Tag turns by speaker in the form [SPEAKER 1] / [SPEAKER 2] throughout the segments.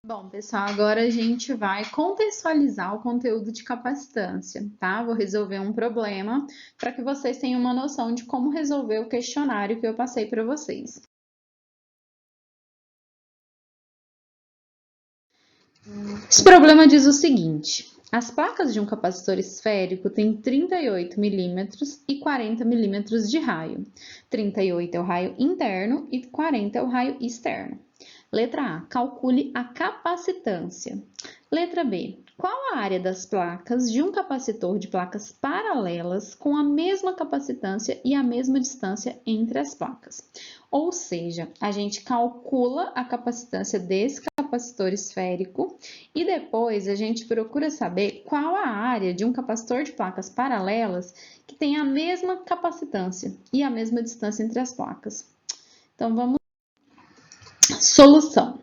[SPEAKER 1] Bom, pessoal, agora a gente vai contextualizar o conteúdo de capacitância, tá? Vou resolver um problema para que vocês tenham uma noção de como resolver o questionário que eu passei para vocês. Esse problema diz o seguinte: as placas de um capacitor esférico têm 38 milímetros e 40 milímetros de raio. 38 é o raio interno e 40 é o raio externo. Letra A, calcule a capacitância. Letra B, qual a área das placas de um capacitor de placas paralelas com a mesma capacitância e a mesma distância entre as placas? Ou seja, a gente calcula a capacitância desse capacitor esférico e depois a gente procura saber qual a área de um capacitor de placas paralelas que tem a mesma capacitância e a mesma distância entre as placas. Então, vamos. Solução.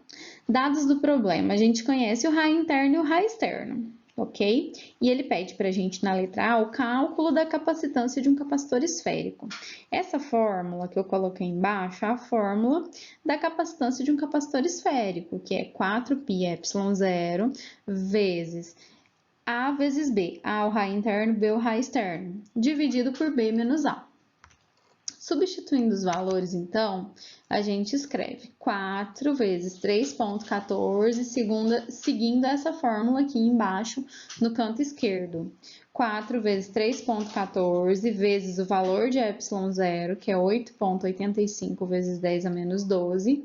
[SPEAKER 1] Dados do problema. A gente conhece o raio interno e o raio externo, ok? E ele pede para a gente, na letra A, o cálculo da capacitância de um capacitor esférico. Essa fórmula que eu coloquei embaixo é a fórmula da capacitância de um capacitor esférico, que é 4πε0 vezes A vezes B. A é o raio interno, B é o raio externo, dividido por B menos A. Substituindo os valores, então, a gente escreve 4 vezes 3,14, seguindo essa fórmula aqui embaixo no canto esquerdo. 4 vezes 3,14 vezes o valor de ε0, que é 8,85 vezes 10 a menos 12,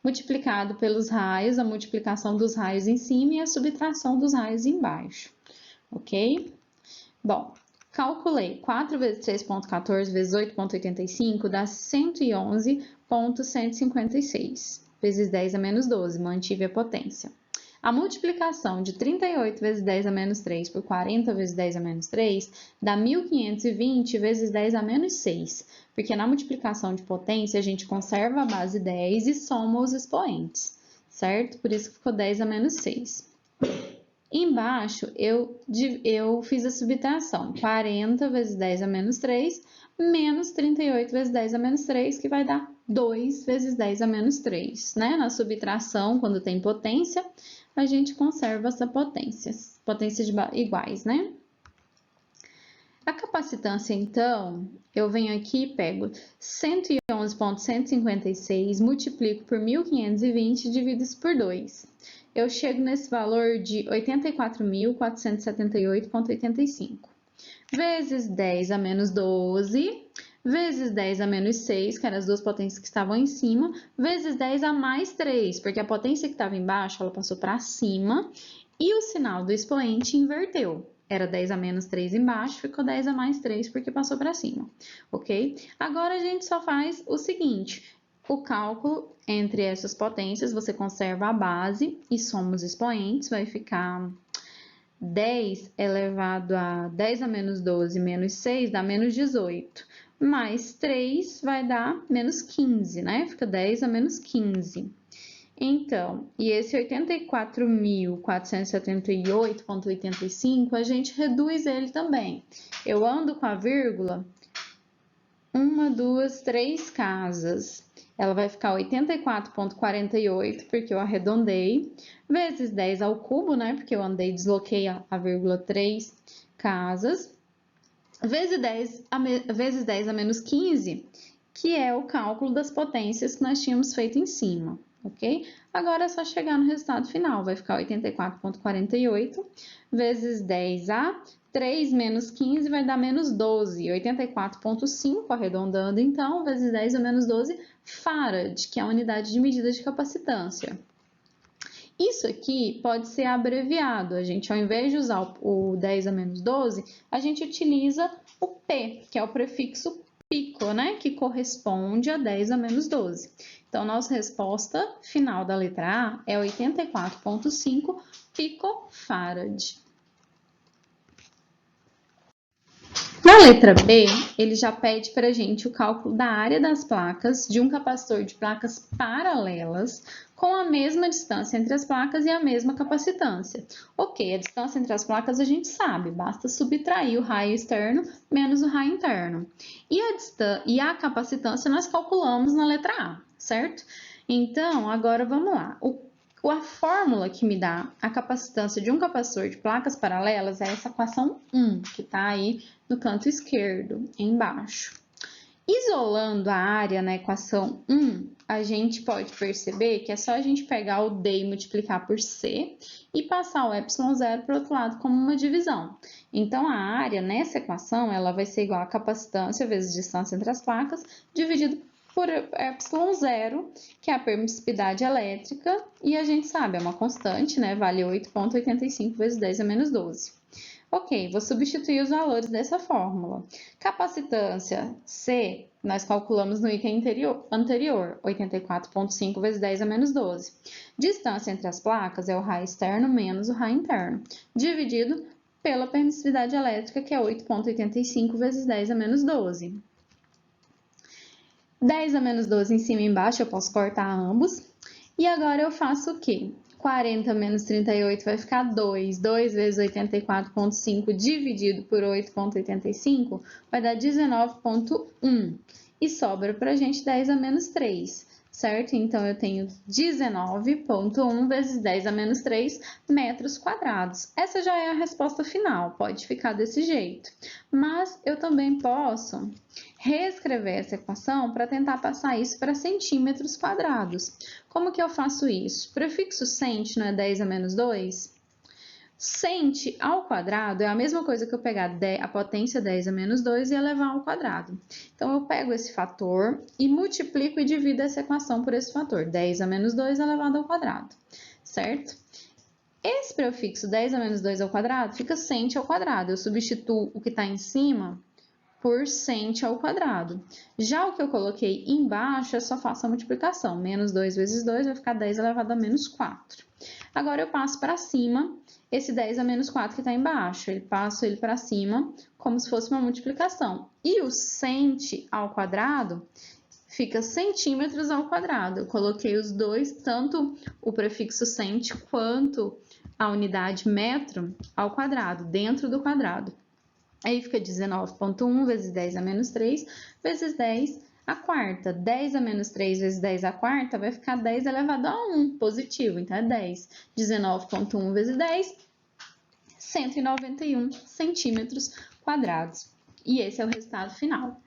[SPEAKER 1] multiplicado pelos raios, a multiplicação dos raios em cima e a subtração dos raios embaixo, ok? Bom, calculei 4 vezes 3,14 vezes 8,85 dá 111,156 vezes 10 a menos 12, mantive a potência. A multiplicação de 38 vezes 10 a menos 3 por 40 vezes 10 a menos 3 dá 1520 vezes 10 a menos 6, porque na multiplicação de potência a gente conserva a base 10 e soma os expoentes, certo? Por isso que ficou 10 a menos 6. Embaixo, eu fiz a subtração, 40 vezes 10 a menos 3, menos 38 vezes 10 a menos 3, que vai dar 2 vezes 10 a menos 3, né? Na subtração, quando tem potência, a gente conserva essa potências iguais, né? A capacitância, então, eu venho aqui e pego 111,156, multiplico por 1520 e divido isso por 2. Eu chego nesse valor de 84.478,85. Vezes 10 a menos 12, vezes 10 a menos 6, que eram as duas potências que estavam em cima, vezes 10 a mais 3, porque a potência que estava embaixo, ela passou para cima, e o sinal do expoente inverteu. Era 10 a menos 3 embaixo, ficou 10 a mais 3 porque passou para cima, ok? Agora a gente só faz o seguinte, o cálculo entre essas potências, você conserva a base e soma os expoentes, vai ficar 10 elevado a 10 a menos 12 menos 6 dá menos 18, mais 3 vai dar menos 15, né? Fica 10 a menos 15. Então, e esse 84.478,85, a gente reduz ele também. Eu ando com a vírgula, 1, 2, 3 casas. Ela vai ficar 84,48, porque eu arredondei, vezes 10 ao cubo, né? Porque eu desloquei a vírgula 3 casas, vezes 10 a menos 15, que é o cálculo das potências que nós tínhamos feito em cima, ok? Agora é só chegar no resultado final, vai ficar 84,48 vezes 10 a 3 menos 15 vai dar menos 12, 84,5 arredondando então, vezes 10 a menos 12 farad, que é a unidade de medida de capacitância. Isso aqui pode ser abreviado, a gente ao invés de usar o 10 a menos 12, a gente utiliza o P, que é o prefixo pico, né? Que corresponde a 10 a menos 12. Então, nossa resposta final da letra A é 84,5 picofarad. Na letra B, ele já pede para a gente o cálculo da área das placas de um capacitor de placas paralelas com a mesma distância entre as placas e a mesma capacitância. Ok, a distância entre as placas a gente sabe, basta subtrair o raio externo menos o raio interno. E a capacitância nós calculamos na letra A, certo? Então, agora vamos lá. A fórmula que me dá a capacitância de um capacitor de placas paralelas é essa equação 1, que está aí no canto esquerdo, embaixo. Isolando a área na equação 1, a gente pode perceber que é só a gente pegar o D e multiplicar por C e passar o ε0 para o outro lado como uma divisão. Então, a área nessa equação ela vai ser igual a capacitância vezes distância entre as placas, dividido por ε0, que é a permissividade elétrica, e a gente sabe, é uma constante, né? Vale 8,85 vezes 10 a menos 12. Ok, vou substituir os valores dessa fórmula. Capacitância C, nós calculamos no item anterior, 84,5 vezes 10 a menos 12. Distância entre as placas é o raio externo menos o raio interno, dividido pela permissividade elétrica, que é 8,85 vezes 10 a menos 12. 10 a menos 12 em cima e embaixo, eu posso cortar ambos. E agora eu faço o quê? 40 menos 38 vai ficar 2. 2 vezes 84,5 dividido por 8,85 vai dar 19,1. E sobra pra gente 10 a menos 3, certo? Então, eu tenho 19,1 vezes 10 a menos 3 metros quadrados. Essa já é a resposta final, pode ficar desse jeito. Mas eu também posso reescrever essa equação para tentar passar isso para centímetros quadrados. Como que eu faço isso? O prefixo cent não é 10 a menos 2? Cent ao quadrado é a mesma coisa que eu pegar a potência 10 a menos 2 e elevar ao quadrado. Então, eu pego esse fator e multiplico e divido essa equação por esse fator, 10 a menos 2 elevado ao quadrado, certo? Esse prefixo 10 a menos 2 ao quadrado fica cent ao quadrado. Eu substituo o que está em cima por cent ao quadrado. Já o que eu coloquei embaixo, eu só faço a multiplicação. Menos 2 vezes 2 vai ficar 10 elevado a menos 4. Agora, eu passo para cima esse 10 a menos 4 que está embaixo. Eu passo ele para cima como se fosse uma multiplicação. E o cent ao quadrado fica centímetros ao quadrado. Eu coloquei os dois, tanto o prefixo cent quanto a unidade metro ao quadrado, dentro do quadrado. Aí fica 19,1 vezes 10 a menos 3 vezes 10 a quarta. 10 a menos 3 vezes 10 a quarta vai ficar 10 elevado a 1, positivo, então é 10. 19,1 vezes 10, 191 centímetros quadrados. E esse é o resultado final.